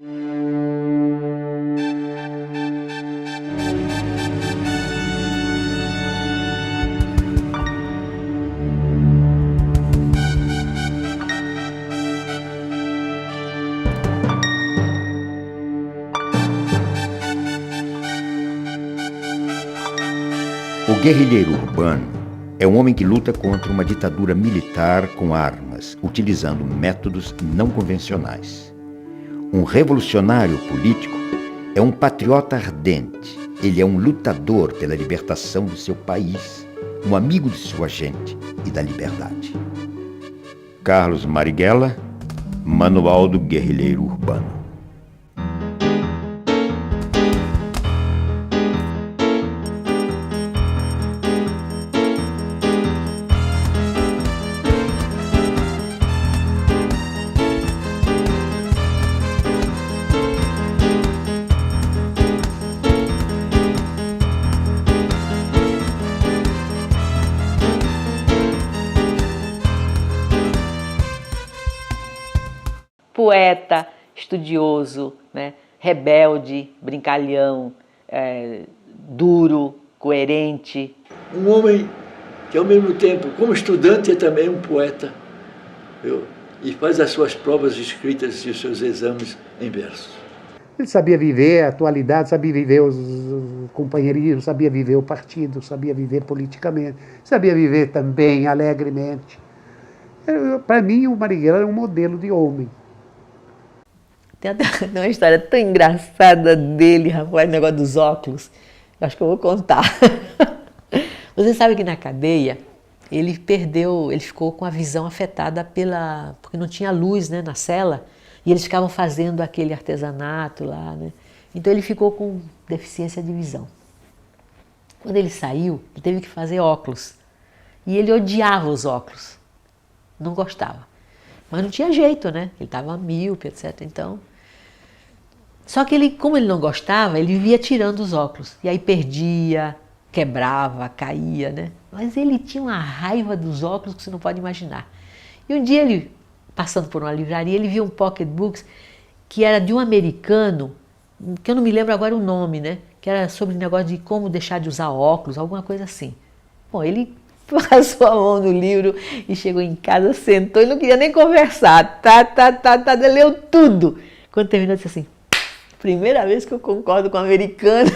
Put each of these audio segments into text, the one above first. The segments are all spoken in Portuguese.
O guerrilheiro urbano é um homem que luta contra uma ditadura militar com armas, utilizando métodos não convencionais. Um revolucionário político é um patriota ardente. Ele é um lutador pela libertação do seu país, um amigo de sua gente e da liberdade. Carlos Marighella, Manual do Guerrilheiro Urbano. Poeta, estudioso, né? Rebelde, brincalhão, duro, coerente. Um homem que, ao mesmo tempo, como estudante, é também um poeta, viu? E faz as suas provas escritas e os seus exames em versos. Ele sabia viver a atualidade, sabia viver os companheirismos, sabia viver o partido, sabia viver politicamente, sabia viver também alegremente. Para mim, o Marighella era um modelo de homem. Tem uma história tão engraçada dele, rapaz, o negócio dos óculos. Eu acho que eu vou contar. Você sabe que na cadeia, ele ficou com a visão afetada porque não tinha luz, né, na cela, e eles ficavam fazendo aquele artesanato lá, né? Então ele ficou com deficiência de visão. Quando ele saiu, ele teve que fazer óculos. E ele odiava os óculos. Não gostava. Mas não tinha jeito, né? Ele estava míope, etc. Então... Só que como ele não gostava, ele vivia tirando os óculos. E aí perdia, quebrava, caía, né? Mas ele tinha uma raiva dos óculos que você não pode imaginar. E um dia ele, passando por uma livraria, ele viu um pocketbook que era de um americano, que eu não me lembro agora o nome, né? Que era sobre o negócio de como deixar de usar óculos, alguma coisa assim. Bom, ele passou a mão no livro e chegou em casa, sentou e não queria nem conversar. Leu tudo. Quando terminou, disse assim, primeira vez que eu concordo com o americano.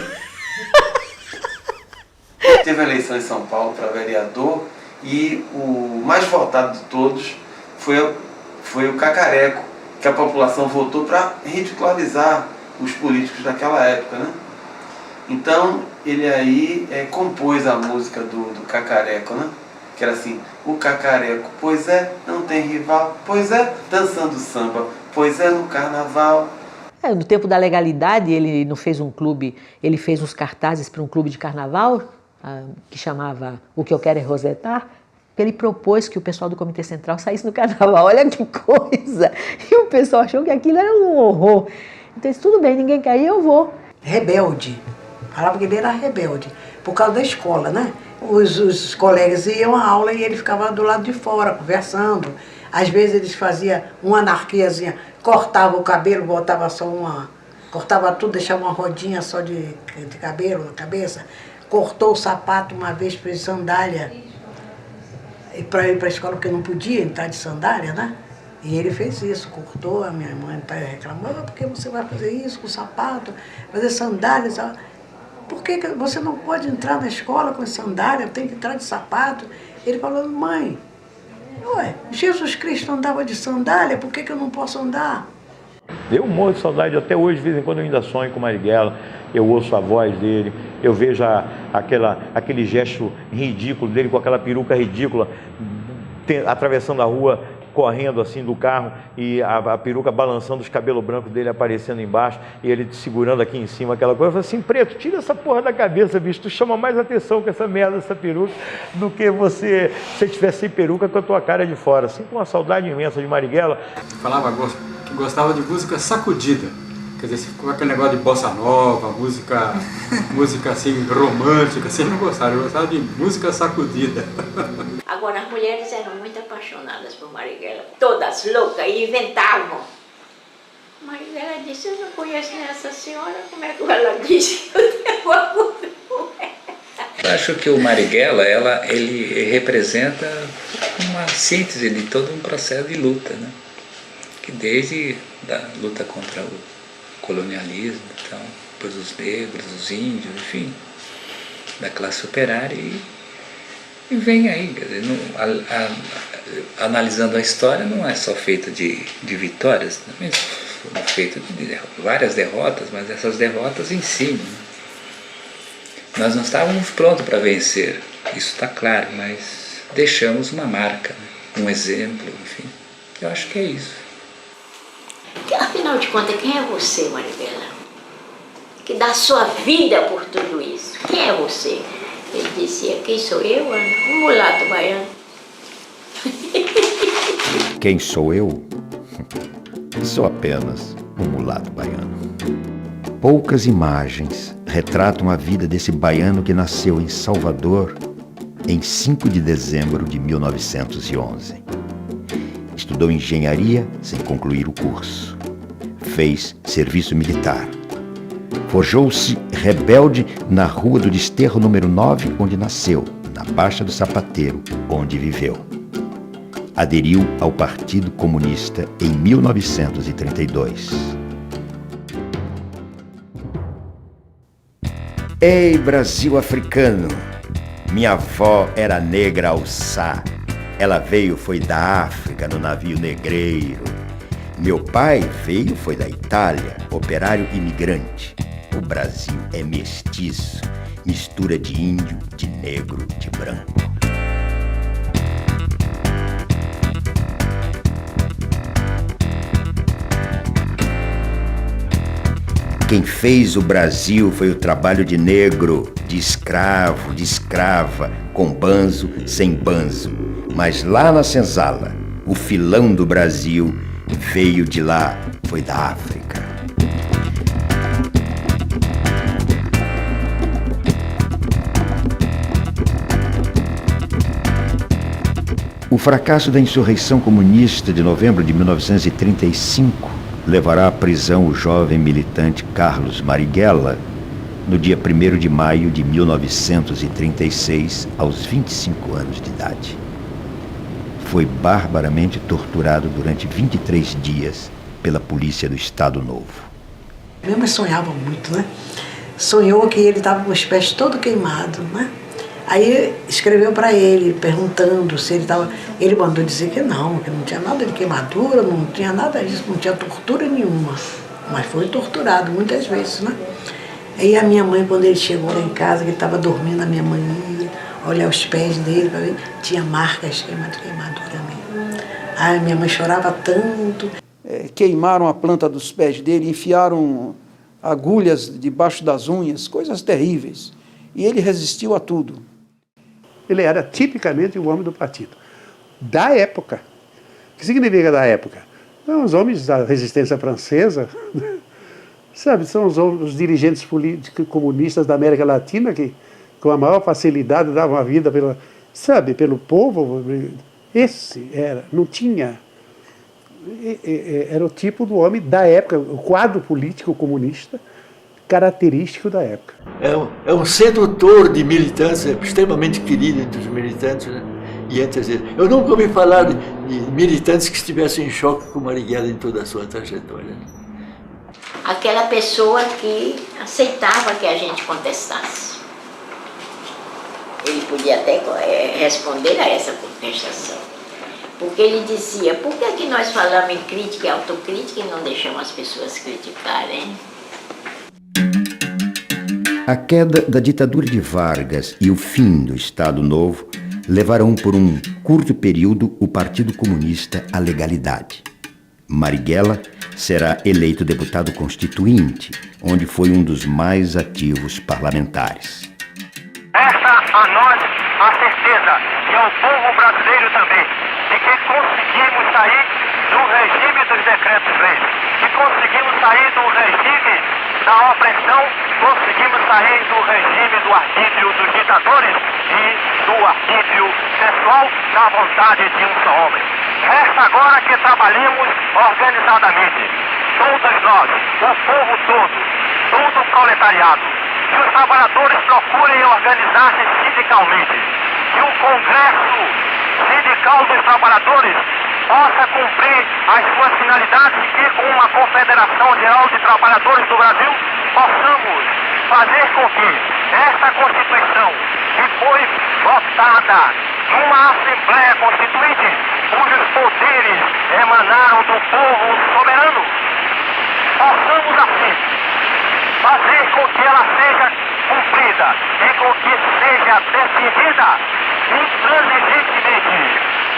Teve a eleição em São Paulo para vereador e o mais votado de todos foi o Cacareco, que a população votou para ridicularizar os políticos daquela época, né? Então ele aí compôs a música do Cacareco, né? Que era assim, o Cacareco, pois é, não tem rival, pois é, dançando samba, pois é, no carnaval. No tempo da legalidade, ele não fez um clube, ele fez uns cartazes para um clube de carnaval, que chamava O Que Eu Quero É Rosetar, que ele propôs que o pessoal do Comitê Central saísse no carnaval. Olha que coisa! E o pessoal achou que aquilo era um horror. Então disse, tudo bem, ninguém quer ir, eu vou. Rebelde. Falava que ele era rebelde, por causa da escola, né? Os colegas iam à aula e ele ficava do lado de fora, conversando. Às vezes eles faziam uma anarquiazinha, cortava o cabelo, botava só cortava tudo, deixava uma rodinha só de cabelo na cabeça. Cortou o sapato uma vez para ir de sandália, para ir para a escola, porque não podia entrar de sandália, né? E ele fez isso, cortou, a minha mãe reclamou, por que você vai fazer isso com o sapato, fazer sandálias? Por que você não pode entrar na escola com sandália, tem que entrar de sapato? Ele falou, mãe, ué, Jesus Cristo andava de sandália, por que eu não posso andar? Eu morro de saudade, até hoje, de vez em quando eu ainda sonho com o Marighella, eu ouço a voz dele, eu vejo aquele gesto ridículo dele, com aquela peruca ridícula, atravessando a rua, correndo assim do carro e a peruca balançando, os cabelos brancos dele aparecendo embaixo e ele segurando aqui em cima aquela coisa. Eu falei assim, Preto, tira essa porra da cabeça, bicho, tu chama mais atenção com essa merda, essa peruca, do que se você tivesse sem peruca com a tua cara de fora. Assim, com uma saudade imensa de Marighella. Falava que gostava de música sacudida, quer dizer, com aquele negócio de bossa nova, música assim romântica, assim, não gostava, eu gostava de música sacudida. Agora, as mulheres eram muito apaixonadas por Marighella, todas loucas, e inventavam. Marighella disse, eu não conheço essa senhora, como é que ela disse que eu tenho amor com ela? Eu acho que o Marighella, ele representa uma síntese de todo um processo de luta, né? Que desde a luta contra o colonialismo, então, depois os negros, os índios, enfim, da classe operária e vem aí, quer dizer, analisando a história, não é só feita de vitórias, também foram feitas de várias derrotas, mas essas derrotas em si, né? Nós não estávamos prontos para vencer, isso está claro, mas deixamos uma marca, né? Um exemplo, enfim, eu acho que é isso. Afinal de contas, quem é você, Marighella? Que dá sua vida por tudo isso. Quem é você? Ele dizia, quem sou eu? Um mulato baiano. Quem sou eu? Sou apenas um mulato baiano. Poucas imagens retratam a vida desse baiano que nasceu em Salvador em 5 de dezembro de 1911. Estudou engenharia sem concluir o curso. Fez serviço militar. Forjou-se rebelde na Rua do Desterro número 9, onde nasceu, na Baixa do Sapateiro, onde viveu. Aderiu ao Partido Comunista em 1932. Ei, Brasil africano! Minha avó era negra alçá. Ela veio, foi da África, no navio negreiro. Meu pai veio, foi da Itália, operário imigrante. O Brasil é mestiço, mistura de índio, de negro, de branco. Quem fez o Brasil foi o trabalho de negro, de escravo, de escrava, com banzo, sem banzo. Mas lá na senzala, o filão do Brasil veio de lá, foi da África. O fracasso da insurreição comunista de novembro de 1935 levará à prisão o jovem militante Carlos Marighella no dia 1º de maio de 1936, aos 25 anos de idade. Foi barbaramente torturado durante 23 dias pela polícia do Estado Novo. Minha mãe sonhava muito, né? Sonhou que ele estava com os pés todo queimado, né? Aí escreveu para ele, perguntando se ele estava... Ele mandou dizer que não tinha nada de queimadura, não tinha nada disso, não tinha tortura nenhuma. Mas foi torturado muitas vezes, né? Aí a minha mãe, quando ele chegou lá em casa, que ele estava dormindo, a minha mãe ia olhar os pés dele para ver, tinha marcas de queimadura mesmo. Aí minha mãe chorava tanto. Queimaram a planta dos pés dele, enfiaram agulhas debaixo das unhas, coisas terríveis. E ele resistiu a tudo. Ele era tipicamente o homem do partido. Da época. O que significa da época? São os homens da resistência francesa, sabe? São os dirigentes políticos comunistas da América Latina que, com a maior facilidade, davam a vida pelo povo. Esse era, não tinha... Era o tipo do homem da época, o quadro político comunista característico da época. É um sedutor de militância, extremamente querido entre os militantes, né? E eu nunca ouvi falar de militantes que estivessem em choque com Marighella em toda a sua trajetória. Aquela pessoa que aceitava que a gente contestasse. Ele podia até responder a essa contestação. Porque ele dizia, por que nós falamos em crítica e autocrítica e não deixamos as pessoas criticarem? A queda da ditadura de Vargas e o fim do Estado Novo levarão por um curto período o Partido Comunista à legalidade. Marighella será eleito deputado constituinte, onde foi um dos mais ativos parlamentares. Essa a nós a certeza, e ao povo brasileiro também, de que conseguimos sair do regime dos decretos-leis, que conseguimos sair do regime da opressão, conseguimos sair do regime do arbítrio dos ditadores e do arbítrio pessoal da vontade de um só homem. Resta agora que trabalhemos organizadamente. todos nós, o povo todo o proletariado, que os trabalhadores procurem organizar-se sindicalmente, que o Congresso Sindical dos Trabalhadores possa cumprir as suas finalidades e que, com uma Confederação Geral de Trabalhadores do Brasil, possamos fazer com que esta Constituição, que foi votada numa Assembleia Constituinte, cujos poderes emanaram do povo soberano, possamos assim fazer com que ela seja cumprida e com que seja defendida intransigentemente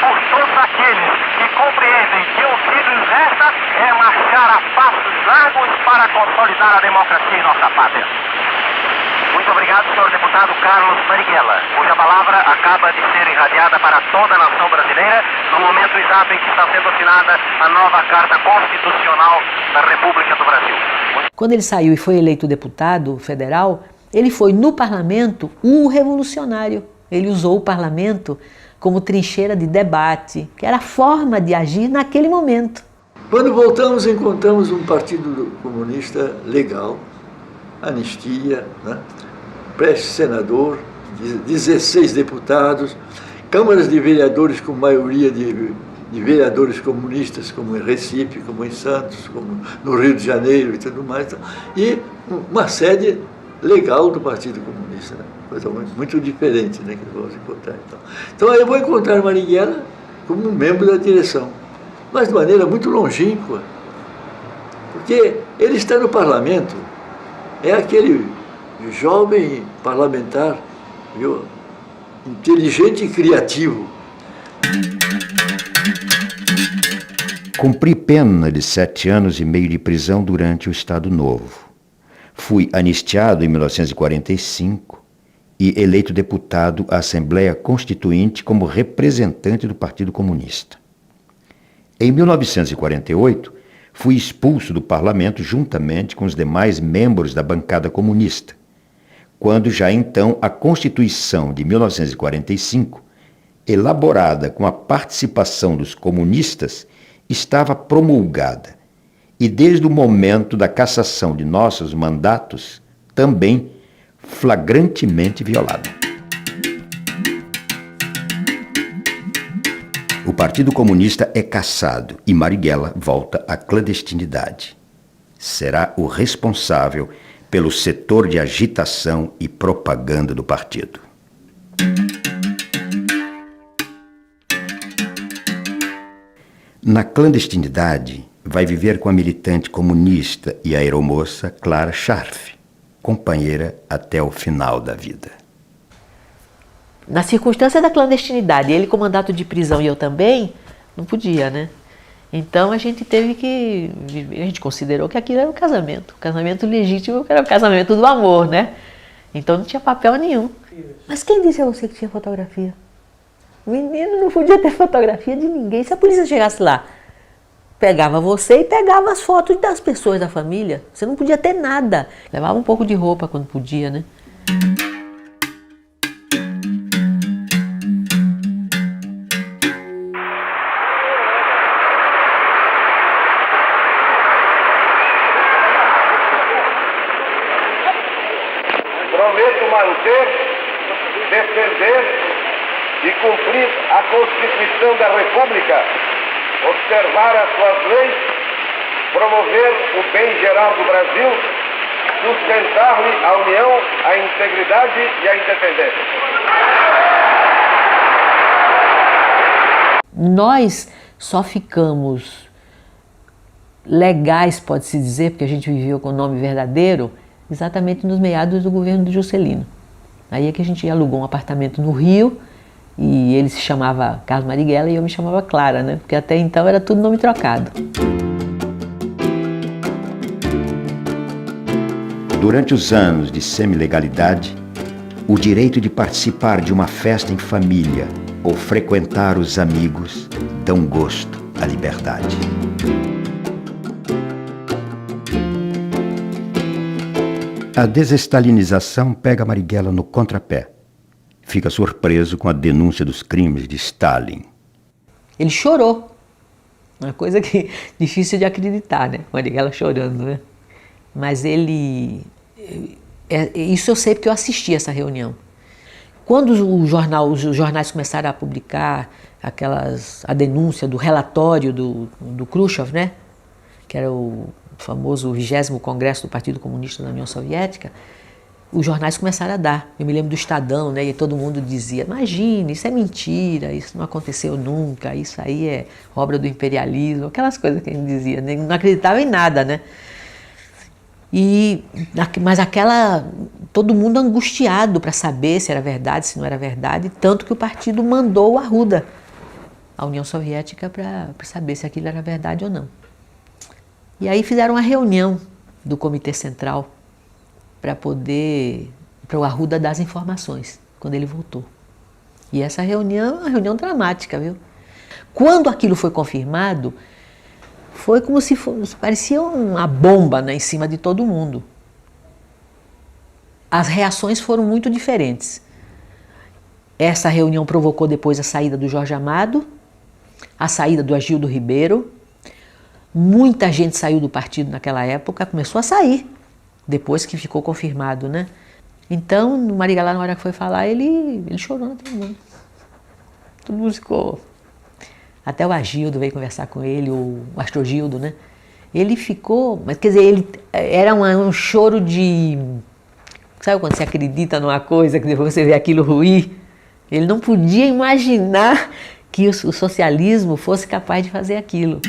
por todos aqueles que compreendem que o que nos resta é marchar a passos largos para consolidar a democracia em nossa pátria. Muito obrigado, senhor deputado Carlos Marighella, cuja palavra acaba de ser irradiada para toda a nação brasileira no momento exato em que está sendo assinada a nova Carta Constitucional da República do Brasil. Quando ele saiu e foi eleito deputado federal, ele foi no parlamento um revolucionário. Ele usou o parlamento como trincheira de debate, que era a forma de agir naquele momento. Quando voltamos, encontramos um partido comunista legal, anistia, né? Pré-senador, 16 deputados, câmaras de vereadores com maioria de vereadores comunistas, como em Recife, como em Santos, como no Rio de Janeiro e tudo mais, e uma sede legal do Partido Comunista, né? Coisa muito diferente, né, que vamos encontrar. Então eu vou encontrar Marighella como um membro da direção, mas de maneira muito longínqua, porque ele está no parlamento, é aquele jovem parlamentar, viu, inteligente e criativo. Cumpri pena de 7 anos e meio de prisão durante o Estado Novo. Fui anistiado em 1945 e eleito deputado à Assembleia Constituinte como representante do Partido Comunista. Em 1948, fui expulso do parlamento juntamente com os demais membros da bancada comunista, quando já então a Constituição de 1945, elaborada com a participação dos comunistas, estava promulgada e desde o momento da cassação de nossos mandatos, também flagrantemente violada. O Partido Comunista é cassado e Marighella volta à clandestinidade. Será o responsável pelo setor de agitação e propaganda do partido. Na clandestinidade, vai viver com a militante comunista e aeromoça Clara Scharf, companheira até o final da vida. Na circunstância da clandestinidade, ele com mandato de prisão e eu também, não podia, né? Então a gente teve que... A gente considerou que aquilo era um casamento legítimo, que era o casamento do amor, né? Então não tinha papel nenhum. Mas quem disse a você que tinha fotografia? Menino, não podia ter fotografia de ninguém. Se a polícia chegasse lá, pegava você e pegava as fotos das pessoas da família. Você não podia ter nada. Levava um pouco de roupa quando podia, né? Prometo manter, defender e cumprir a Constituição da República, observar as suas leis, promover o bem geral do Brasil, sustentar-lhe a união, a integridade e a independência. Nós só ficamos legais, pode-se dizer, porque a gente viveu com o nome verdadeiro, exatamente nos meados do governo do Juscelino. Aí é que a gente alugou um apartamento no Rio, e ele se chamava Carlos Marighella e eu me chamava Clara, né? Porque até então era tudo nome trocado. Durante os anos de semi-legalidade, o direito de participar de uma festa em família ou frequentar os amigos dão gosto à liberdade. A desestalinização pega Marighella no contrapé. Fica surpreso com a denúncia dos crimes de Stalin. Ele chorou. Uma coisa que difícil de acreditar, né? Marighella chorando, né? Mas ele... isso eu sei porque eu assisti essa reunião. Quando os jornais começaram a publicar a denúncia do relatório do Khrushchev, né? Que era o famoso 20º Congresso do Partido Comunista da União Soviética, os jornais começaram a dar. Eu me lembro do Estadão, né? E todo mundo dizia, imagine, isso é mentira, isso não aconteceu nunca, isso aí é obra do imperialismo, aquelas coisas que a gente dizia, né? Não acreditava em nada, né? Mas todo mundo angustiado para saber se era verdade, se não era verdade, tanto que o partido mandou o Arruda à União Soviética para saber se aquilo era verdade ou não. E aí fizeram uma reunião do Comitê Central para o Arruda dar as informações, quando ele voltou. E essa reunião é uma reunião dramática, viu? Quando aquilo foi confirmado, foi como se parecia uma bomba, né, em cima de todo mundo. As reações foram muito diferentes. Essa reunião provocou depois a saída do Jorge Amado, a saída do Agildo Ribeiro. Muita gente saiu do partido naquela época, começou a sair, depois que ficou confirmado, né? Então, o Marighella, na hora que foi falar, ele chorou, todo mundo. Todo mundo ficou... Até o Agildo veio conversar com ele, o Astrogildo, né? Ele ficou... Mas, quer dizer, era um choro de... Sabe quando você acredita numa coisa, que depois você vê aquilo ruir? Ele não podia imaginar que o socialismo fosse capaz de fazer aquilo.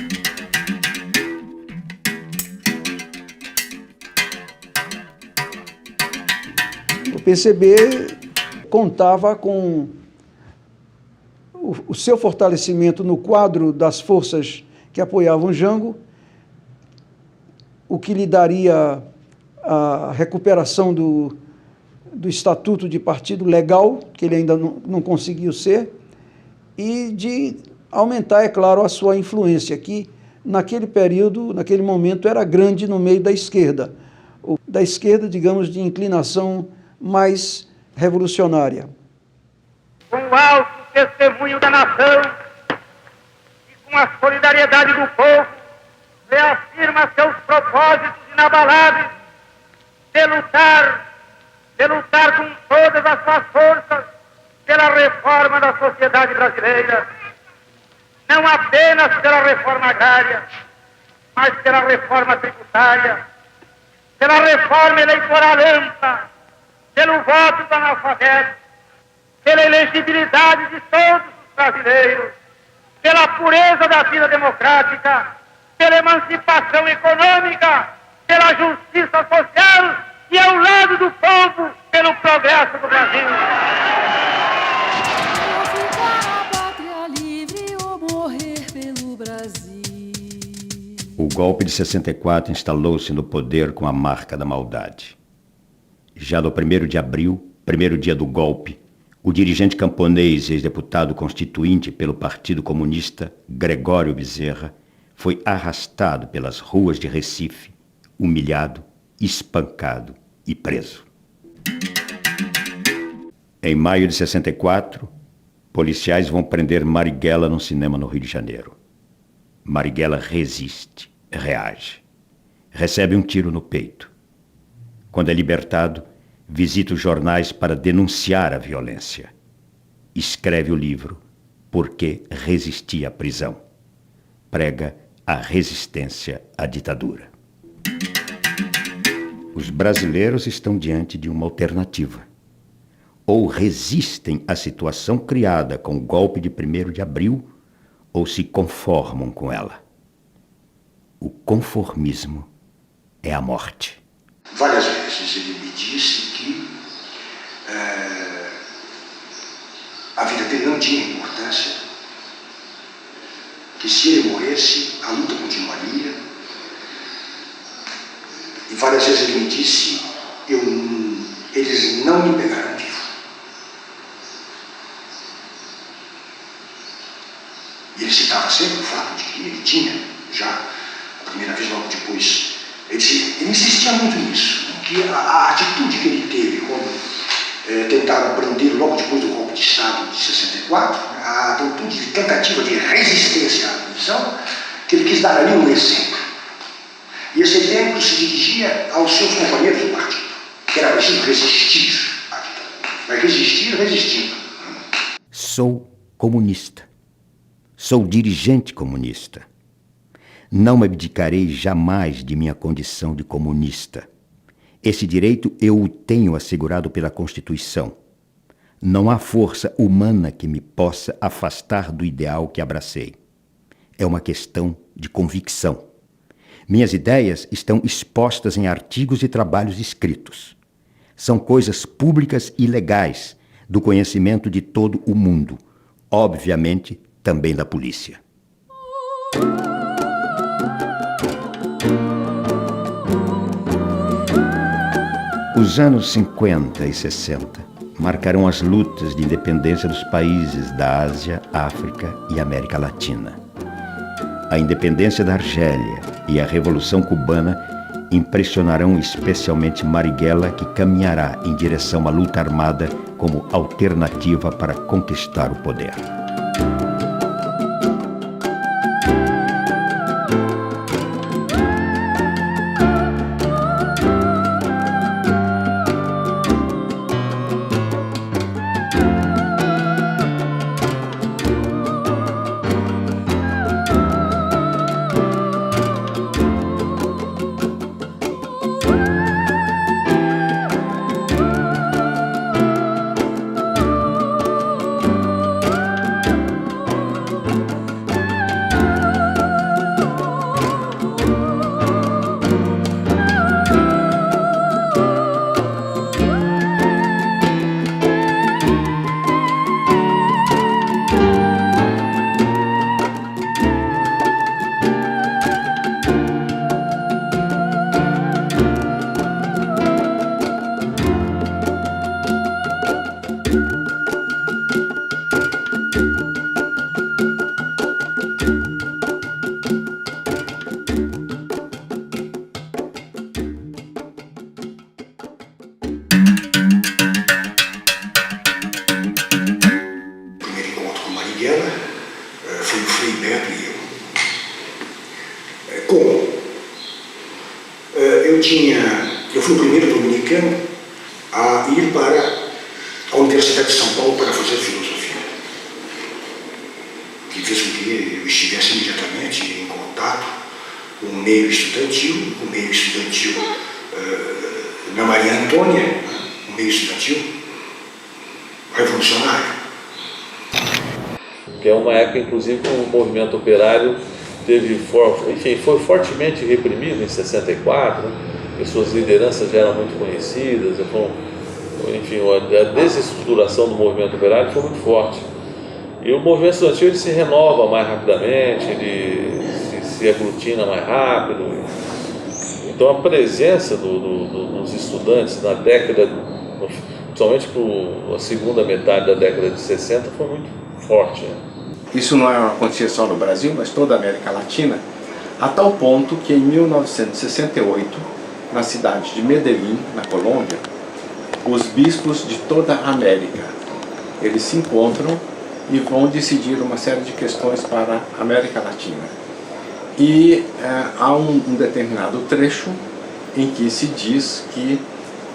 O PCB contava com o seu fortalecimento no quadro das forças que apoiavam Jango, o que lhe daria a recuperação do estatuto de partido legal, que ele ainda não conseguiu ser, e de aumentar, é claro, a sua influência, que naquele período, naquele momento, era grande no meio da esquerda, digamos, de inclinação mais revolucionária. Com o alto testemunho da nação e com a solidariedade do povo, reafirma seus propósitos inabaláveis de lutar com todas as suas forças pela reforma da sociedade brasileira, não apenas pela reforma agrária, mas pela reforma tributária, pela reforma eleitoral ampla, pelo voto do analfabeto, pela elegibilidade de todos os brasileiros, pela pureza da vida democrática, pela emancipação econômica, pela justiça social e ao lado do povo, pelo progresso do Brasil. O golpe de 64 instalou-se no poder com a marca da maldade. Já no 1º de abril, primeiro dia do golpe, o dirigente camponês e ex-deputado constituinte pelo Partido Comunista, Gregório Bezerra, foi arrastado pelas ruas de Recife, humilhado, espancado e preso. Em maio de 64, policiais vão prender Marighella num cinema no Rio de Janeiro. Marighella resiste, reage. Recebe um tiro no peito. Quando é libertado, visita os jornais para denunciar a violência. Escreve o livro Por que Resisti à Prisão. Prega a resistência à ditadura. Os brasileiros estão diante de uma alternativa. Ou resistem à situação criada com o golpe de 1º de abril, ou se conformam com ela. O conformismo é a morte. Várias vezes ele me disse que a vida dele não tinha importância, que se ele morresse, a luta continuaria. E várias vezes ele me disse, eles não me pegaram vivo. E ele citava sempre o fato de que ele tinha, já a primeira vez, logo depois, ele insistia muito nisso, que a atitude que ele teve quando tentaram prender logo depois do golpe de Estado de 64, a atitude de tentativa de resistência à prisão, que ele quis dar ali um exemplo. E esse exemplo se dirigia aos seus companheiros do partido, que era preciso resistir à ditadura. Mas resistir resistindo. Sou comunista. Sou dirigente comunista. Não me abdicarei jamais de minha condição de comunista. Esse direito eu o tenho assegurado pela Constituição. Não há força humana que me possa afastar do ideal que abracei. É uma questão de convicção. Minhas ideias estão expostas em artigos e trabalhos escritos. São coisas públicas e legais, do conhecimento de todo o mundo, obviamente também da polícia. Os anos 50 e 60 marcarão as lutas de independência dos países da Ásia, África e América Latina. A independência da Argélia e a Revolução Cubana impressionarão especialmente Marighella, que caminhará em direção à luta armada como alternativa para conquistar o poder. Foi o Frei Beto e eu. Como? Eu fui o primeiro dominicano a ir para a Universidade de São Paulo para fazer filosofia. Que fez com que eu estivesse imediatamente em contato com o meio estudantil, na Maria Antônia, o meio estudantil revolucionário. Que é uma época, inclusive, que o movimento operário foi fortemente reprimido em 64, né? E suas lideranças já eram muito conhecidas, a desestruturação do movimento operário foi muito forte. E o movimento estudantil ele se renova mais rapidamente, ele se aglutina mais rápido. Então a presença dos estudantes na década, principalmente para a segunda metade da década de 60, foi muito forte, né? Isso não acontecia só no Brasil, mas toda a América Latina, a tal ponto que em 1968, na cidade de Medellín, na Colômbia, os bispos de toda a América, eles se encontram e vão decidir uma série de questões para a América Latina. E há um determinado trecho em que se diz que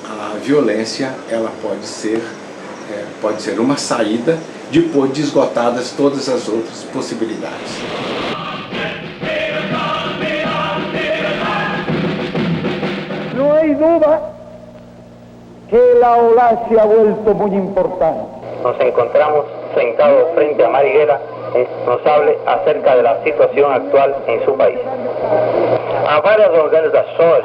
a violência ela pode ser uma saída depois de esgotadas todas as outras possibilidades. No hay duda que la ola se ha vuelto muy importante. Nos encontramos sentados frente a Marighella, nos hable acerca de la situación actual en su país. Há várias organizações,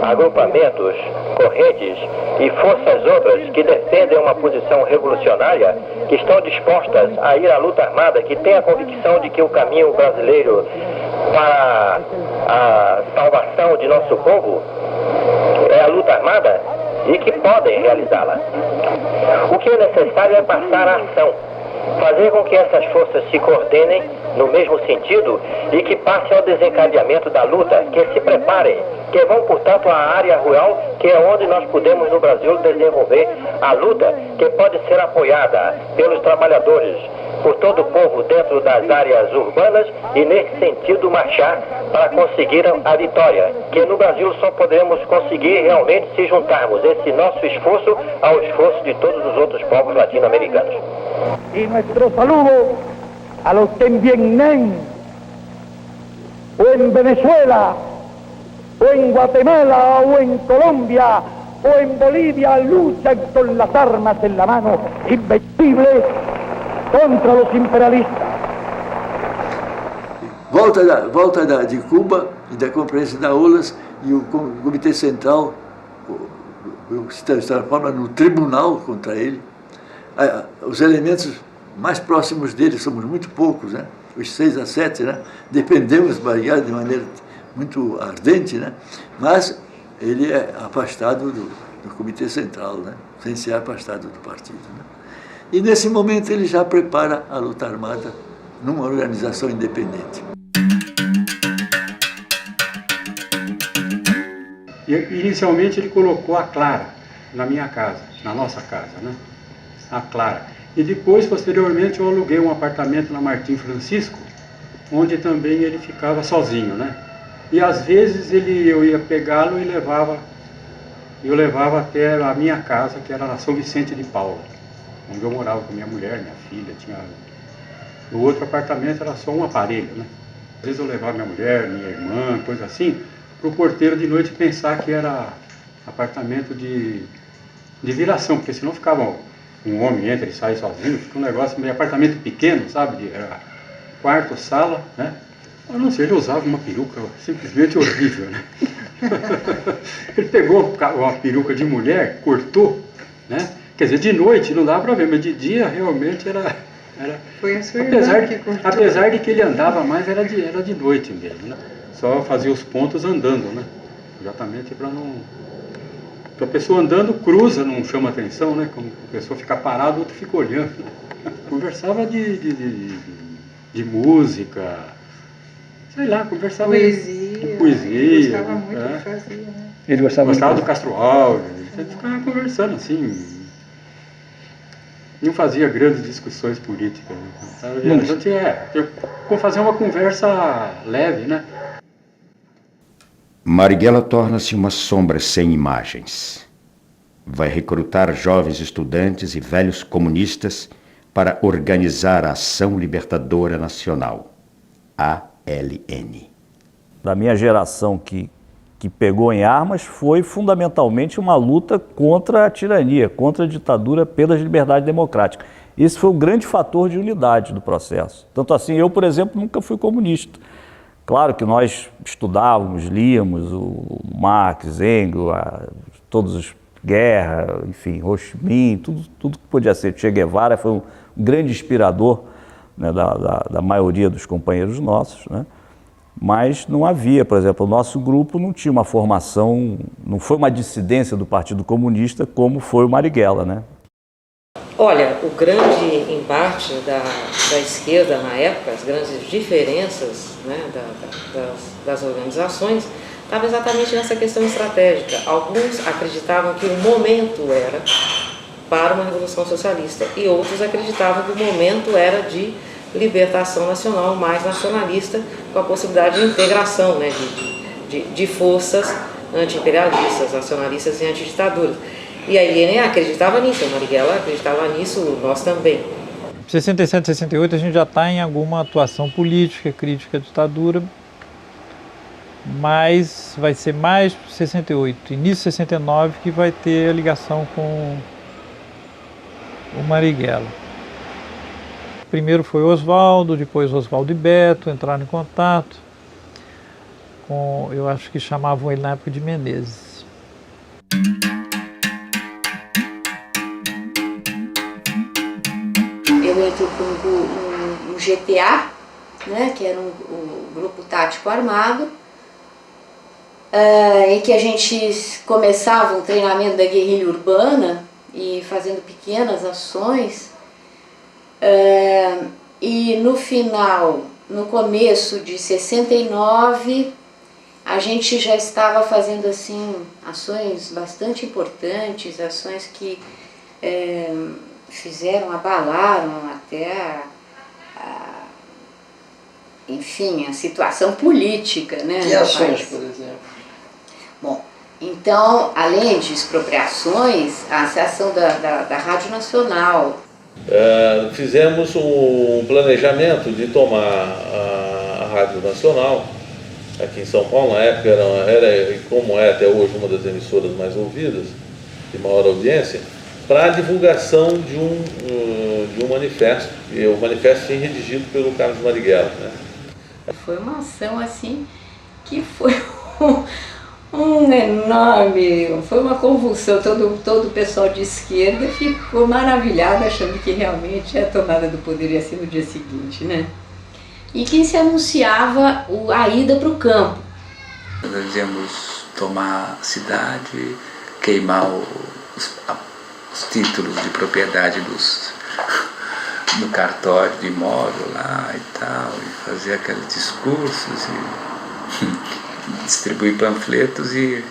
agrupamentos, correntes e forças outras que defendem uma posição revolucionária, que estão dispostas a ir à luta armada, que têm a convicção de que o caminho brasileiro para a salvação de nosso povo é a luta armada e que podem realizá-la. O que é necessário é passar à ação, fazer com que essas forças se coordenem no mesmo sentido e que passem ao desencadeamento da luta, que se preparem, que vão, portanto, à área rural, que é onde nós podemos no Brasil desenvolver a luta, que pode ser apoiada pelos trabalhadores, por todo o povo dentro das áreas urbanas e, nesse sentido, marchar para conseguir a vitória, que no Brasil só poderemos conseguir realmente se juntarmos esse nosso esforço ao esforço de todos os outros povos latino-americanos. Y nuestro saludo a los que en Vietnam, o en Venezuela, o en Guatemala, o en Colombia, o en Bolivia luchan con las armas en la mano, invencibles contra los imperialistas. Volta de Cuba e da Conferência da OLAS e o Comitê Central se transforma no tribunal contra ele. Os elementos mais próximos dele, somos muito poucos, né? Os 6 a 7, né? Dependemos de Marighella de maneira muito ardente, né? Mas ele é afastado do Comitê Central, né? Sem ser afastado do partido, né? E nesse momento ele já prepara a luta armada numa organização independente. Inicialmente ele colocou a Clara na minha casa, na nossa casa, né? A Clara. E depois, posteriormente, eu aluguei um apartamento na Martim Francisco, onde também ele ficava sozinho, né? E às vezes eu ia pegá-lo e eu levava até a minha casa, que era na São Vicente de Paula, onde eu morava com minha mulher, minha filha. O outro apartamento era só um aparelho, né? Às vezes eu levava minha mulher, minha irmã, coisa assim, para o porteiro de noite pensar que era apartamento de viração, porque senão ficava um homem entra e sai sozinho, fica um negócio meio apartamento pequeno, sabe? Era quarto, sala, né? Eu não sei, ele usava uma peruca simplesmente horrível, né? Ele pegou uma peruca de mulher, cortou, né? Quer dizer, de noite não dava para ver, mas de dia realmente era... Foi a sua irmã que cortou. Apesar de que ele andava mais, era de noite mesmo, né? Só fazia os pontos andando, né? Exatamente para não... Porque a pessoa andando cruza, não chama atenção, né? Como a pessoa fica parada, o outro fica olhando. Conversava de música, sei lá, conversava de poesia. Ele gostava muito de fazer, né? Ele gostava do Castro Alves, ele ficava conversando assim. Não fazia grandes discussões políticas, né? A gente fazer uma conversa leve, né? Marighella torna-se uma sombra sem imagens. Vai recrutar jovens estudantes e velhos comunistas para organizar a Ação Libertadora Nacional, ALN. Da minha geração que pegou em armas foi fundamentalmente uma luta contra a tirania, contra a ditadura pelas liberdades democráticas. Esse foi o grande fator de unidade do processo. Tanto assim, eu, por exemplo, nunca fui comunista. Claro que nós estudávamos, líamos o Marx, Engels, todos os Guerra, enfim, Ho Chi Minh, tudo que podia ser. Che Guevara foi um grande inspirador, né, da maioria dos companheiros nossos, né? Mas não havia, por exemplo, o nosso grupo não tinha uma formação, não foi uma dissidência do Partido Comunista como foi o Marighella, né? Olha, o grande embate da esquerda na época, as grandes diferenças, né, das organizações, estava exatamente nessa questão estratégica. Alguns acreditavam que o momento era para uma revolução socialista e outros acreditavam que o momento era de libertação nacional, mais nacionalista, com a possibilidade de integração, né, de forças anti-imperialistas, nacionalistas e antiditaduras. E a ILN acreditava nisso, a Marighella acreditava nisso, nós também. Em 67, 68 a gente já está em alguma atuação política, crítica à ditadura, mas vai ser mais 68, início de 69 que vai ter a ligação com o Marighella. Primeiro foi Oswaldo, depois Oswaldo e Beto entraram em contato com, eu acho que chamavam ele na época de Menezes. Eu entro no GTA, né, que era um grupo tático armado, em que a gente começava um treinamento da guerrilha urbana e fazendo pequenas ações. E no final, no começo de 69, a gente já estava fazendo assim ações bastante importantes, ações que abalaram até enfim, a situação política, né? Que ações, por exemplo? Bom, então, além de expropriações, a ação da Rádio Nacional. Fizemos um planejamento de tomar a Rádio Nacional, aqui em São Paulo. Na época era, como é até hoje, uma das emissoras mais ouvidas, de maior audiência, para a divulgação de um manifesto, e o manifesto foi redigido pelo Carlos Marighella, né? Foi uma ação assim que foi um enorme, foi uma convulsão. Todo o pessoal de esquerda ficou maravilhado, achando que realmente a tomada do poder ia ser no dia seguinte, né? E que se anunciava a ida para o campo. Nós dizíamos tomar a cidade, queimar os títulos de propriedade do cartório de imóvel lá e tal, e fazer aqueles discursos e distribuir panfletos, e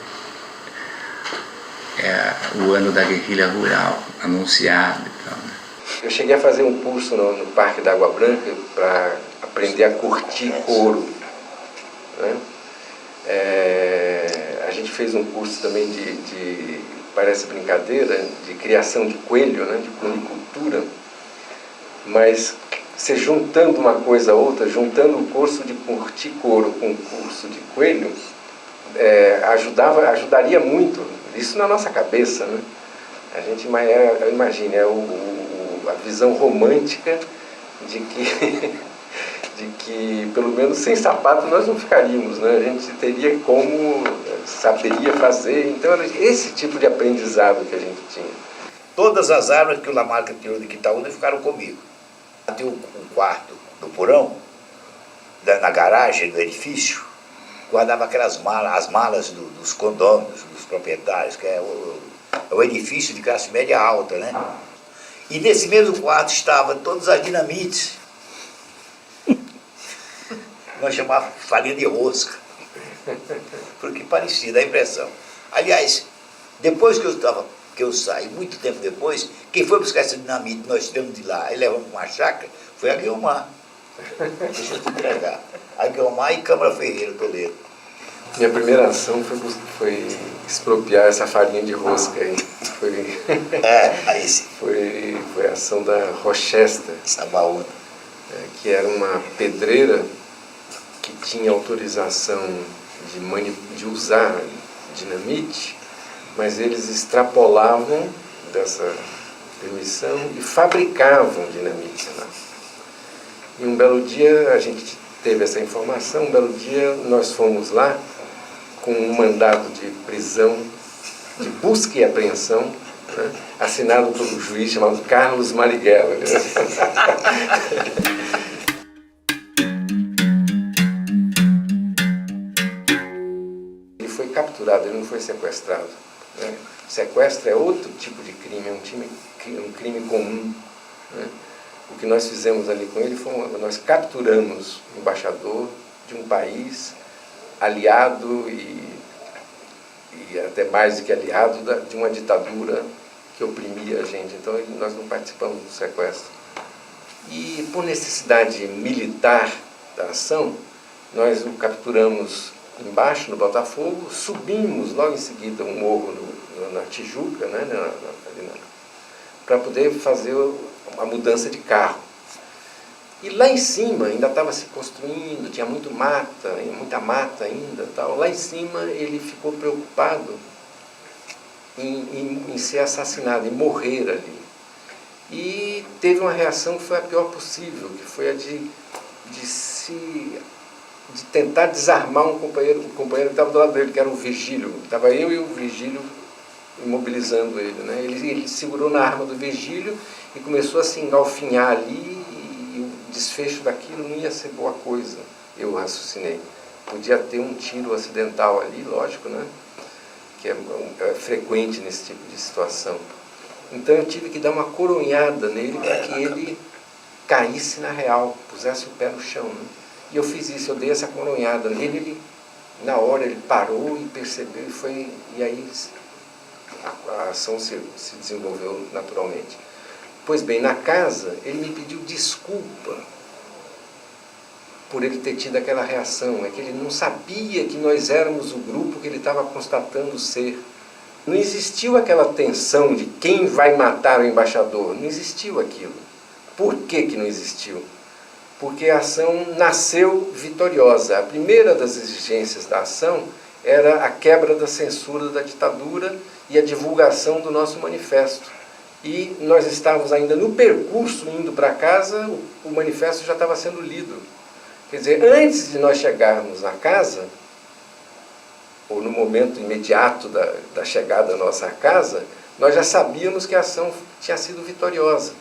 o ano da guerrilha rural anunciado e tal, né? Eu cheguei a fazer um curso no Parque da Água Branca para aprender a curtir couro, né? A gente fez um curso também parece brincadeira, de criação de coelho, né? De conicultura, mas você juntando uma coisa a outra, juntando o curso de curtir couro com o curso de coelho, ajudaria muito, isso na nossa cabeça, né? A gente imagina, a visão romântica de que pelo menos sem sapato nós não ficaríamos, né? A gente teria como, saberia fazer, então era esse tipo de aprendizado que a gente tinha. Todas as árvores que o Lamarca tirou de Quitaúna ficaram comigo. Tem um quarto do porão, na garagem do edifício, guardava aquelas malas, as malas dos condôminos, dos proprietários, que é o edifício de classe média alta, né? E nesse mesmo quarto estavam todas as dinamites. Nós chamávamos farinha de rosca, porque parecia, dá a impressão. Aliás, depois que eu saí, muito tempo depois, quem foi buscar essa dinamite, nós tiramos de lá e levamos para uma chácara, foi a Guiomar. Deixa eu te entregar. A Guiomar e Câmara Ferreira, Toledo. Minha primeira ação foi expropriar essa farinha de rosca aí. Foi a ação da Rochester, Sabaúna, que era uma pedreira que tinha autorização de usar dinamite, mas eles extrapolavam dessa permissão e fabricavam dinamite lá. E um belo dia a gente teve essa informação, um belo dia nós fomos lá com um mandado de prisão, de busca e apreensão, né, assinado por um juiz chamado Carlos Marighella. Ele foi capturado, ele não foi sequestrado, né? Sequestro é outro tipo de crime, é um crime comum, né? O que nós fizemos ali com ele foi nós capturamos um embaixador de um país aliado e até mais do que aliado de uma ditadura que oprimia a gente. Então nós não participamos do sequestro. E por necessidade militar da ação, nós o capturamos embaixo no Botafogo, subimos logo em seguida um morro na Tijuca, né, para poder fazer a mudança de carro. E lá em cima ainda estava se construindo, tinha muita mata ainda, tal. Lá em cima ele ficou preocupado em ser assassinado, em morrer ali. E teve uma reação que foi a pior possível, que foi a de tentar desarmar o companheiro que estava do lado dele, que era o Virgílio. Estava eu e o Virgílio imobilizando ele, né? Ele segurou na arma do Virgílio e começou a se engalfinhar ali, e o desfecho daquilo não ia ser boa coisa, eu raciocinei. Podia ter um tiro acidental ali, lógico, né? Que é frequente nesse tipo de situação. Então eu tive que dar uma coronhada nele para que ele caísse na real, pusesse o pé no chão, né? E eu fiz isso, eu dei essa coronhada nele, ele, na hora ele parou e percebeu e aí a ação se desenvolveu naturalmente. Pois bem, na casa ele me pediu desculpa por ele ter tido aquela reação, é que ele não sabia que nós éramos o grupo que ele estava constatando ser. Não existiu aquela tensão de quem vai matar o embaixador, não existiu aquilo. Por que que não existiu? Porque a ação nasceu vitoriosa. A primeira das exigências da ação era a quebra da censura da ditadura e a divulgação do nosso manifesto. E nós estávamos ainda no percurso, indo para casa, o manifesto já estava sendo lido. Quer dizer, antes de nós chegarmos na casa, ou no momento imediato da chegada à nossa casa, nós já sabíamos que a ação tinha sido vitoriosa.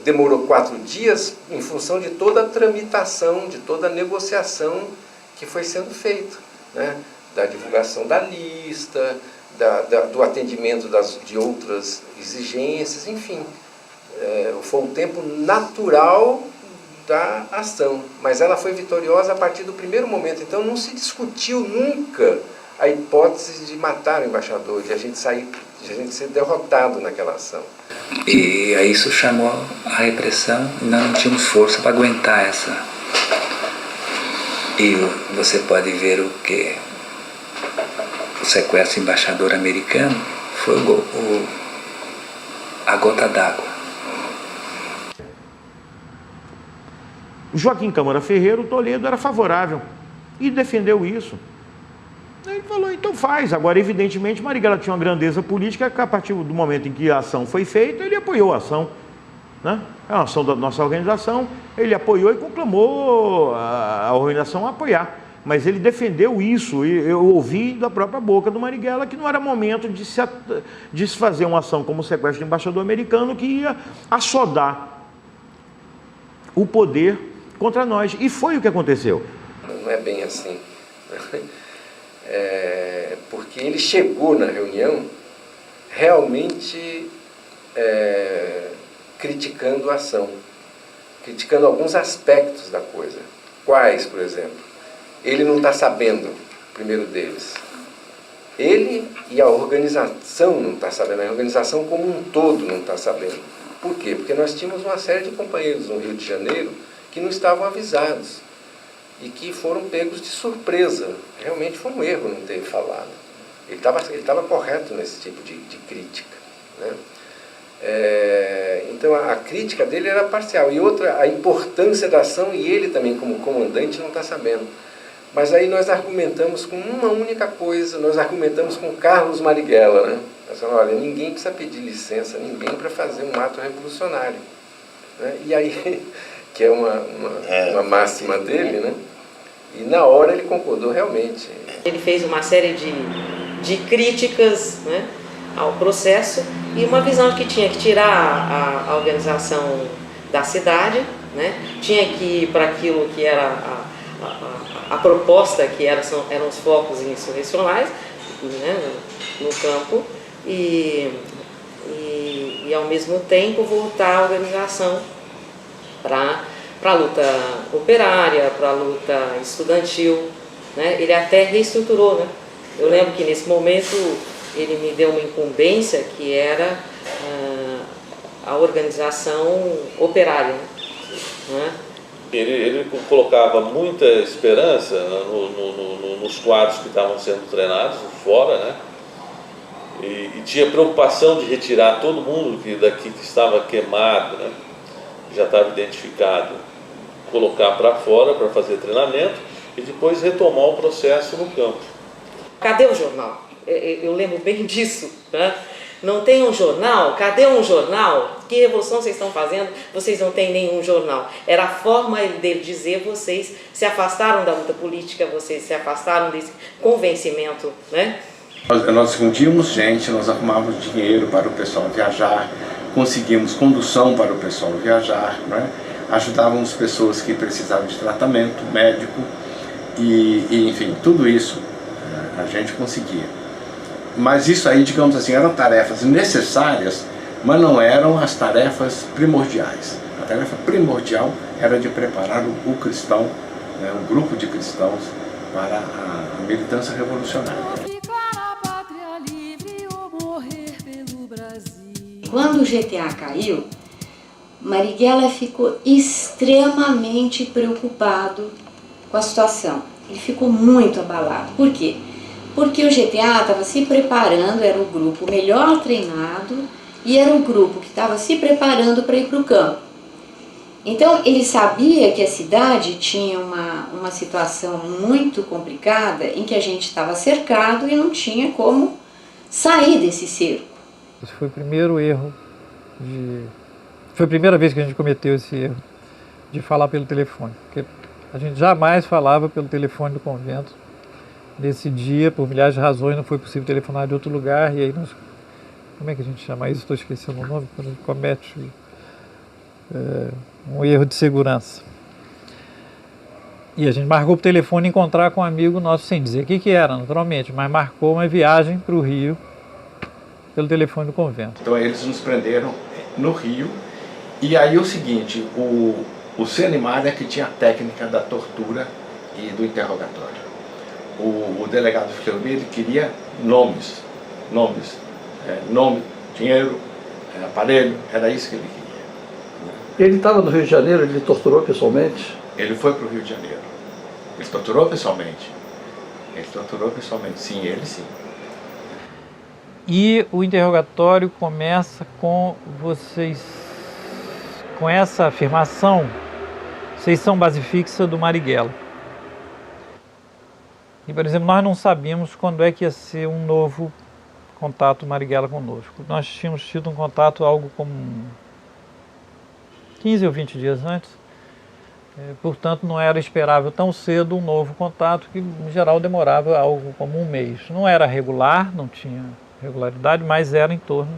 Demorou 4 dias em função de toda a tramitação, de toda a negociação que foi sendo feita, né? Da divulgação da lista, do atendimento de outras exigências, enfim. Foi um tempo natural da ação, mas ela foi vitoriosa a partir do primeiro momento. Então não se discutiu nunca a hipótese de matar o embaixador, de a gente ser derrotado naquela ação. E aí isso chamou a repressão e nós não tínhamos força para aguentar essa. E você pode ver o que o sequestro do embaixador americano foi a gota d'água. Joaquim Câmara Ferreira, o Toledo, era favorável e defendeu isso. Ele falou, então faz. Agora, evidentemente, Marighella tinha uma grandeza política que a partir do momento em que a ação foi feita, ele apoiou a ação. Né? É uma ação da nossa organização, ele apoiou e conclamou a organização a apoiar. Mas ele defendeu isso, e eu ouvi da própria boca do Marighella que não era momento de se fazer uma ação como o sequestro do embaixador americano que ia assodar o poder contra nós. E foi o que aconteceu. Não é bem assim. Porque ele chegou na reunião realmente criticando a ação, criticando alguns aspectos da coisa. Quais, por exemplo? Ele não está sabendo, o primeiro deles. Ele e a organização não está sabendo, a organização como um todo não está sabendo. Por quê? Porque nós tínhamos uma série de companheiros no Rio de Janeiro que não estavam avisados e que foram pegos de surpresa. Realmente foi um erro não ter falado. Ele estava correto nesse tipo de crítica, né? Então a crítica dele era parcial. E outra, a importância da ação, e ele também como comandante não está sabendo. Mas aí nós argumentamos com uma única coisa, nós argumentamos com Carlos Marighella, né? Nós falamos, olha, ninguém precisa pedir licença, ninguém para fazer um ato revolucionário. Né? E aí, que é uma máxima dele, né? E na hora ele concordou realmente. Ele fez uma série de críticas, né, ao processo e uma visão de que tinha que tirar a organização da cidade, né? Tinha que ir para aquilo que era a proposta, que eram os focos insurrecionais, né, no campo, e ao mesmo tempo voltar a organização para a luta operária, para a luta estudantil, né? Ele até reestruturou, né? Eu lembro que nesse momento ele me deu uma incumbência que era a organização operária, né? Ele colocava muita esperança nos quadros que estavam sendo treinados fora, né? E tinha preocupação de retirar todo mundo daqui que estava queimado, né? Já estava identificado, colocar para fora para fazer treinamento e depois retomar o processo no campo. Cadê o jornal? Eu lembro bem disso, né? Não tem um jornal? Cadê um jornal? Que revolução vocês estão fazendo? Vocês não têm nenhum jornal. Era a forma dele dizer, vocês se afastaram da luta política, vocês se afastaram desse convencimento, né? Nós fundíamos gente, nós arrumávamos dinheiro para o pessoal viajar, conseguimos condução para o pessoal viajar, né? Ajudávamos pessoas que precisavam de tratamento médico e enfim, tudo isso a gente conseguia. Mas isso aí, digamos assim, eram tarefas necessárias, mas não eram as tarefas primordiais. A tarefa primordial era de preparar o cristão, né, o grupo de cristãos para a militância revolucionária. Quando o GTA caiu, Marighella ficou extremamente preocupado com a situação. Ele ficou muito abalado. Por quê? Porque o GPA estava se preparando, era o grupo melhor treinado e era o grupo que estava se preparando para ir para o campo. Então ele sabia que a cidade tinha uma situação muito complicada em que a gente estava cercado e não tinha como sair desse cerco. Esse foi o primeiro erro, foi a primeira vez que a gente cometeu esse erro de falar pelo telefone, porque a gente jamais falava pelo telefone do convento. Nesse dia, por milhares de razões, não foi possível telefonar de outro lugar, e aí nós, como é que a gente chama isso? Estou esquecendo o nome, quando a gente comete um erro de segurança. E a gente marcou por telefone encontrar com um amigo nosso, sem dizer o que era, naturalmente, mas marcou uma viagem para o Rio pelo telefone do convento. Então eles nos prenderam no Rio, e aí o seguinte, o Senimar é que tinha a técnica da tortura e do interrogatório. O delegado Fleury, ele queria nome, dinheiro, aparelho, era isso que ele queria. Ele estava no Rio de Janeiro, ele torturou pessoalmente? Ele foi para o Rio de Janeiro. Ele torturou pessoalmente. Sim, ele sim. E o interrogatório começa com vocês, com essa afirmação, vocês são base fixa do Marighella. E, por exemplo, nós não sabíamos quando é que ia ser um novo contato Marighella conosco. Nós tínhamos tido um contato algo como 15 ou 20 dias antes, portanto não era esperável tão cedo um novo contato, que em geral demorava algo como um mês. Não era regular, não tinha regularidade, mas era em torno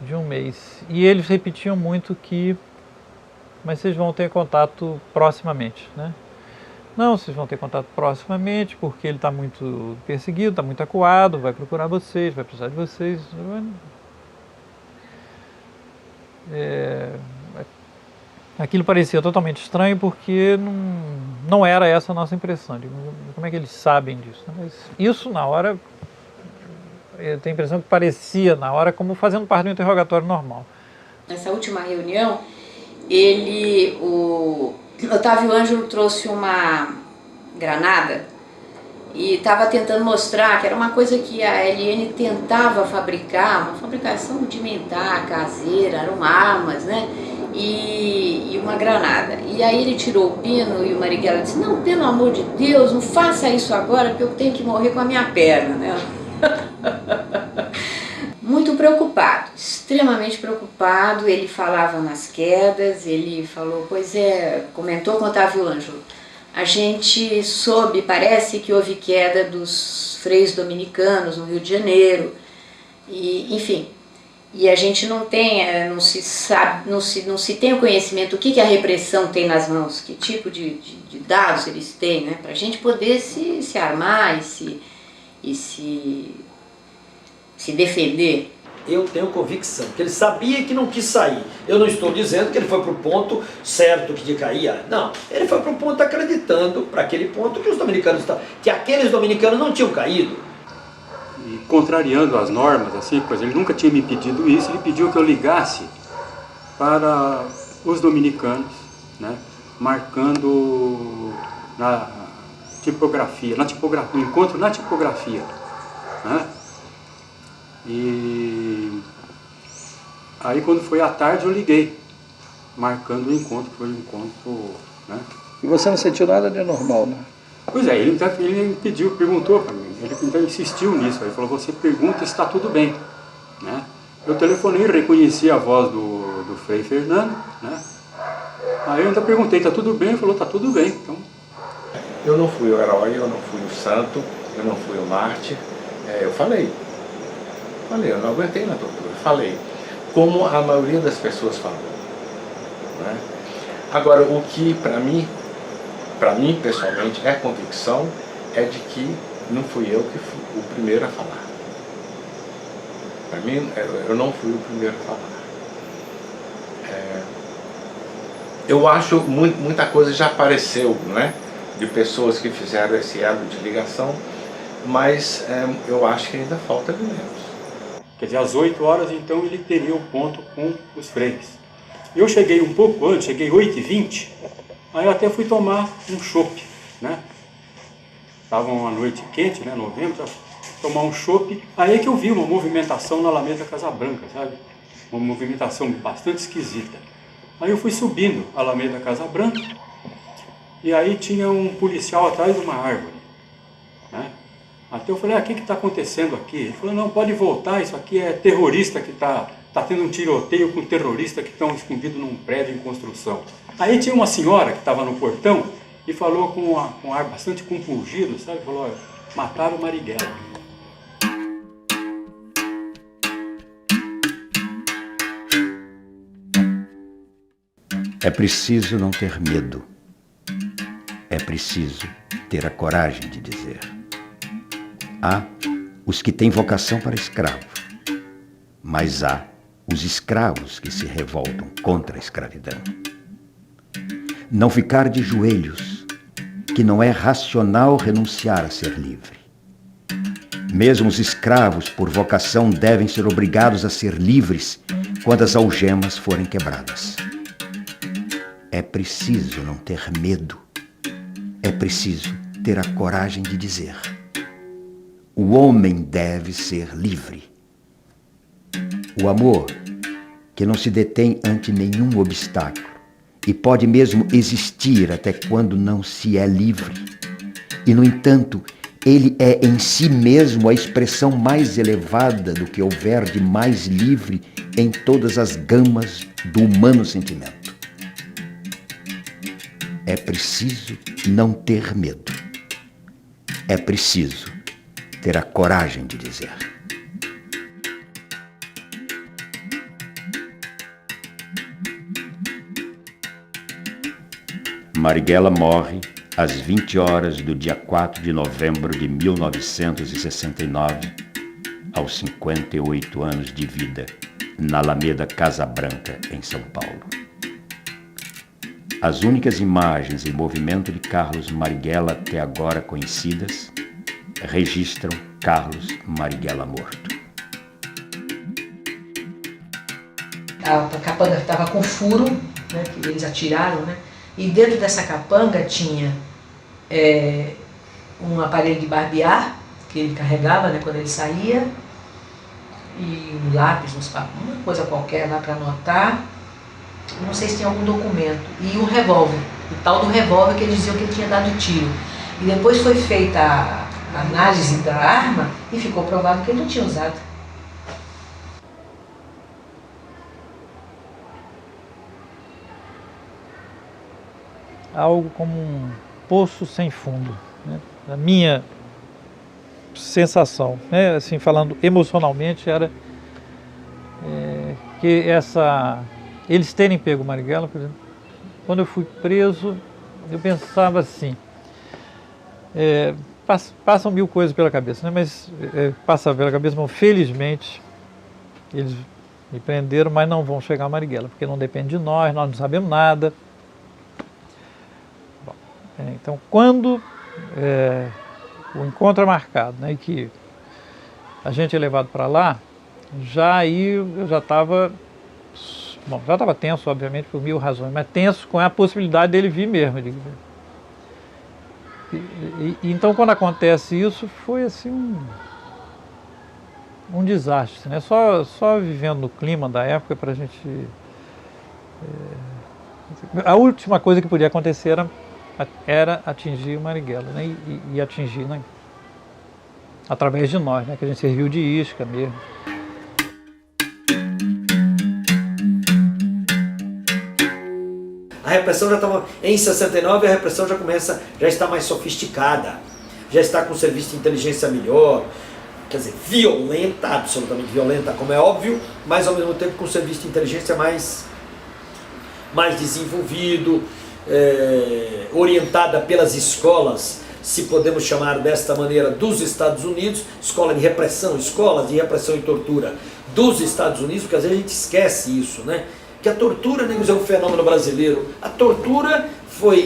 de um mês. E eles repetiam muito que, mas vocês vão ter contato proximamente, né? Não, vocês vão ter contato proximamente, porque ele está muito perseguido, está muito acuado, vai procurar vocês, vai precisar de vocês. Aquilo parecia totalmente estranho, porque não era essa a nossa impressão. Como é que eles sabem disso? Mas isso, na hora, eu tenho a impressão que parecia, na hora, como fazendo parte do interrogatório normal. Nessa última reunião, o Otávio Ângelo trouxe uma granada e estava tentando mostrar que era uma coisa que a LN tentava fabricar, uma fabricação rudimentar, caseira, eram armas, né? E uma granada. E aí ele tirou o pino e o Marighella disse: não, pelo amor de Deus, não faça isso agora, porque eu tenho que morrer com a minha perna, né? Muito preocupado, extremamente preocupado. Ele falava nas quedas, ele falou, comentou com Otávio Ângelo, a gente soube, parece que houve queda dos freios dominicanos no Rio de Janeiro, e, enfim, e a gente não tem, não se tem o conhecimento do que a repressão tem nas mãos, que tipo de dados eles têm, né, para a gente poder se armar e se defender. Eu tenho convicção que ele sabia que não quis sair. Eu não estou dizendo que ele foi para o ponto certo que caía. Não, ele foi para o ponto acreditando, para aquele ponto que os dominicanos que aqueles dominicanos não tinham caído. E contrariando as normas, assim, pois ele nunca tinha me pedido isso, ele pediu que eu ligasse para os dominicanos, né, marcando na tipografia, no encontro na tipografia, né? E aí quando foi à tarde eu liguei, marcando o encontro, foi um encontro, né? E você não sentiu nada de anormal, né? Pois é, ele perguntou para mim, ele então insistiu nisso, ele falou, você pergunta se está tudo bem, né? Eu telefonei, reconheci a voz do Frei Fernando, né? Aí eu ainda perguntei, está tudo bem? Ele falou, está tudo bem. Então... Eu não fui o herói, eu não fui o santo, eu não fui o mártir, eu falei, eu não aguentei na tortura, falei, como a maioria das pessoas falam, né? Agora, o que para mim pessoalmente é convicção, é de que não fui eu que fui o primeiro a falar. Para mim, eu não fui o primeiro a falar. Eu acho muita coisa já apareceu, né, de pessoas que fizeram esse elo de ligação, mas eu acho que ainda falta elementos. Quer dizer, às 8 horas, então, ele teria o ponto com os freis. Eu cheguei um pouco antes, cheguei 8h20, aí eu até fui tomar um chopp, né? Estava uma noite quente, né, novembro, tomar um chopp, aí é que eu vi uma movimentação na Alameda Casa Branca, sabe? Uma movimentação bastante esquisita. Aí eu fui subindo a Alameda Casa Branca, e aí tinha um policial atrás de uma árvore, né? Até eu falei, o que está acontecendo aqui? Ele falou, não, pode voltar, isso aqui é terrorista que está tendo um tiroteio com terroristas que estão escondidos num prédio em construção. Aí tinha uma senhora que estava no portão e falou com um ar bastante compungido, sabe? Falou, olha, mataram o Marighella. É preciso não ter medo. É preciso ter a coragem de dizer. Há os que têm vocação para escravo, mas há os escravos que se revoltam contra a escravidão. Não ficar de joelhos, que não é racional renunciar a ser livre. Mesmo os escravos, por vocação, devem ser obrigados a ser livres quando as algemas forem quebradas. É preciso não ter medo. É preciso ter a coragem de dizer. O homem deve ser livre. O amor, que não se detém ante nenhum obstáculo e pode mesmo existir até quando não se é livre. E, no entanto, ele é em si mesmo a expressão mais elevada do que houver de mais livre em todas as gamas do humano sentimento. É preciso não ter medo. É preciso ter a coragem de dizer. Marighella morre às 20 horas do dia 4 de novembro de 1969, aos 58 anos de vida, na Alameda Casa Branca, em São Paulo. As únicas imagens em movimento de Carlos Marighella até agora conhecidas registram Carlos Marighella morto. A capanga estava com furo, né, que eles atiraram, né, e dentro dessa capanga tinha um aparelho de barbear que ele carregava, né, quando ele saía, e um lápis, uma coisa qualquer lá para anotar. Não sei se tinha algum documento, e um revólver, o tal do revólver que eles diziam que ele tinha dado tiro. E depois foi feita a análise da arma e ficou provado que ele não tinha usado. Algo como um poço sem fundo, né? A minha sensação, né? Assim, falando emocionalmente, era que eles terem pego o Marighella, por exemplo, quando eu fui preso, eu pensava assim, passam mil coisas pela cabeça, né? Mas passa pela cabeça, mas felizmente eles me prenderam, mas não vão chegar a Marighella, porque não depende de nós não sabemos nada. Bom, então, quando o encontro é marcado, né, e que a gente é levado para lá, eu já estava... Bom, já estava tenso, obviamente, por mil razões, mas tenso com a possibilidade dele vir mesmo. Então, quando acontece isso, foi assim um desastre, né? Só vivendo no clima da época para a gente... a última coisa que podia acontecer era atingir o Marighella, né? E atingir, né? Através de nós, né? Que a gente serviu de isca mesmo. A repressão já estava, em 69, a repressão já está mais sofisticada, já está com o serviço de inteligência melhor, quer dizer, violenta, absolutamente violenta, como é óbvio, mas ao mesmo tempo com o serviço de inteligência mais desenvolvido, orientada pelas escolas, se podemos chamar desta maneira, dos Estados Unidos, escolas de repressão e tortura dos Estados Unidos, porque às vezes a gente esquece isso, né? Que a tortura nem é um fenômeno brasileiro. A tortura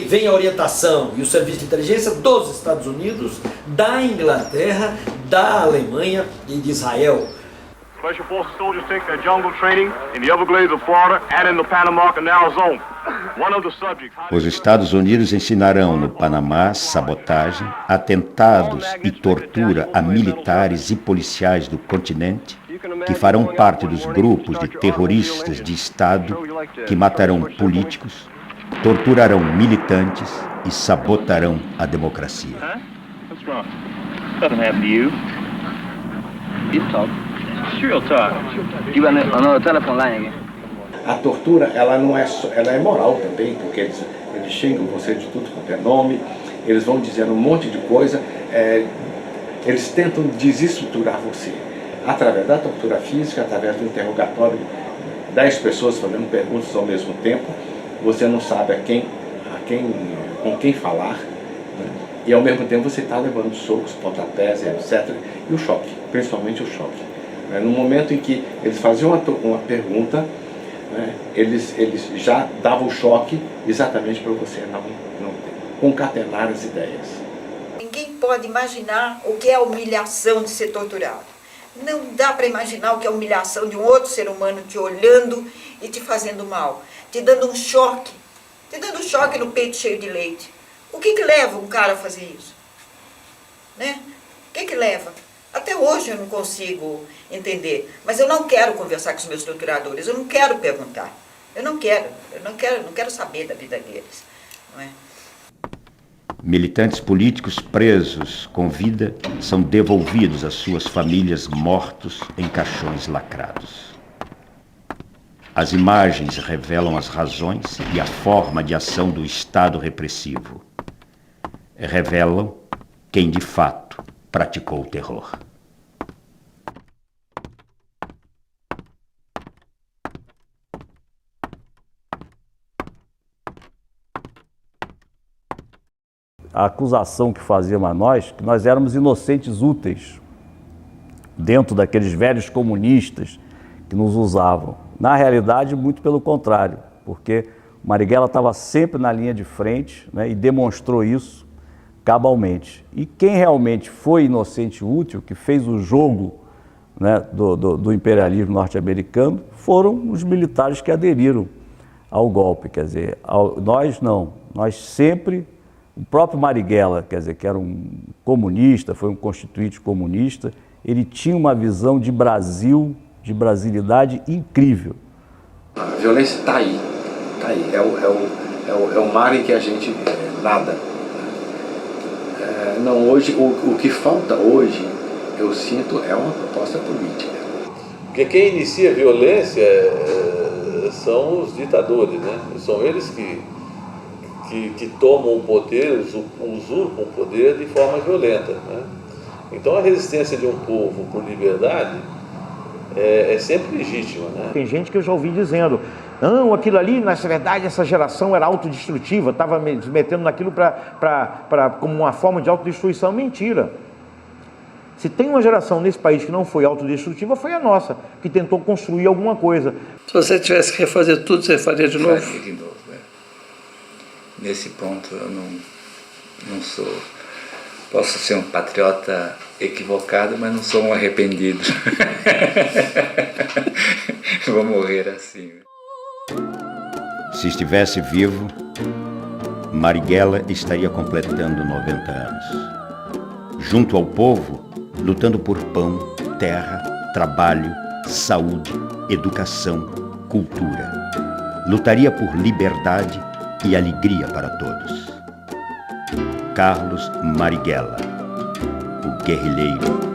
vem a orientação e o serviço de inteligência dos Estados Unidos, da Inglaterra, da Alemanha e de Israel. Special Forces soldiers take their jungle training in the Everglades of Florida and in the Panama Canal Zone. One of the subjects... Os Estados Unidos ensinarão no Panamá sabotagem, atentados e tortura a militares e policiais do continente que farão parte dos grupos de terroristas de Estado que matarão políticos, torturarão militantes e sabotarão a democracia. A tortura, ela não é só, ela é moral também, porque eles xingam você de tudo quanto é nome, eles vão dizendo um monte de coisa, eles tentam desestruturar você. Através da tortura física, através do interrogatório, 10 pessoas fazendo perguntas ao mesmo tempo, você não sabe com quem falar, né? E ao mesmo tempo você está levando socos, pontapés, etc. E o choque, principalmente o choque. No momento em que eles faziam uma pergunta, né, eles já davam o choque exatamente para você não concatenar as ideias. Ninguém pode imaginar o que é a humilhação de ser torturado. Não dá para imaginar o que é a humilhação de um outro ser humano te olhando e te fazendo mal, te dando um choque no peito cheio de leite. O que leva um cara a fazer isso? Né? O que leva? Até hoje eu não consigo entender, mas eu não quero conversar com os meus torturadores, eu não quero perguntar, eu não quero saber da vida deles, não é? Militantes políticos presos com vida são devolvidos às suas famílias mortos em caixões lacrados. As imagens revelam as razões e a forma de ação do Estado repressivo. Revelam quem de fato praticou o terror. A acusação que faziam a nós, que nós éramos inocentes úteis, dentro daqueles velhos comunistas que nos usavam. Na realidade, muito pelo contrário, porque Marighella estava sempre na linha de frente, né, e demonstrou isso cabalmente. E quem realmente foi inocente útil, que fez o jogo, né, do imperialismo norte-americano, foram os militares que aderiram ao golpe. Quer dizer, nós não, nós sempre... O próprio Marighella, quer dizer, que era um comunista, foi um constituinte comunista, ele tinha uma visão de Brasil, de brasilidade incrível. A violência está aí, está aí. É o mar em que a gente nada. Não, hoje, o que falta hoje, eu sinto, é uma proposta política. Porque quem inicia a violência são os ditadores, né? São eles que tomam o poder, usurpam o poder de forma violenta, né? Então a resistência de um povo por liberdade é sempre legítima, né? Tem gente que eu já ouvi dizendo, não, aquilo ali, na verdade, essa geração era autodestrutiva, estava me metendo naquilo como uma forma de autodestruição. Mentira. Se tem uma geração nesse país que não foi autodestrutiva, foi a nossa, que tentou construir alguma coisa. Se você tivesse que refazer tudo, você faria de novo? Faria de novo. Nesse ponto eu não sou... Posso ser um patriota equivocado, mas não sou um arrependido. Vou morrer assim. Se estivesse vivo, Marighella estaria completando 90 anos. Junto ao povo, lutando por pão, terra, trabalho, saúde, educação, cultura. Lutaria por liberdade e alegria para todos. Carlos Marighella, o guerrilheiro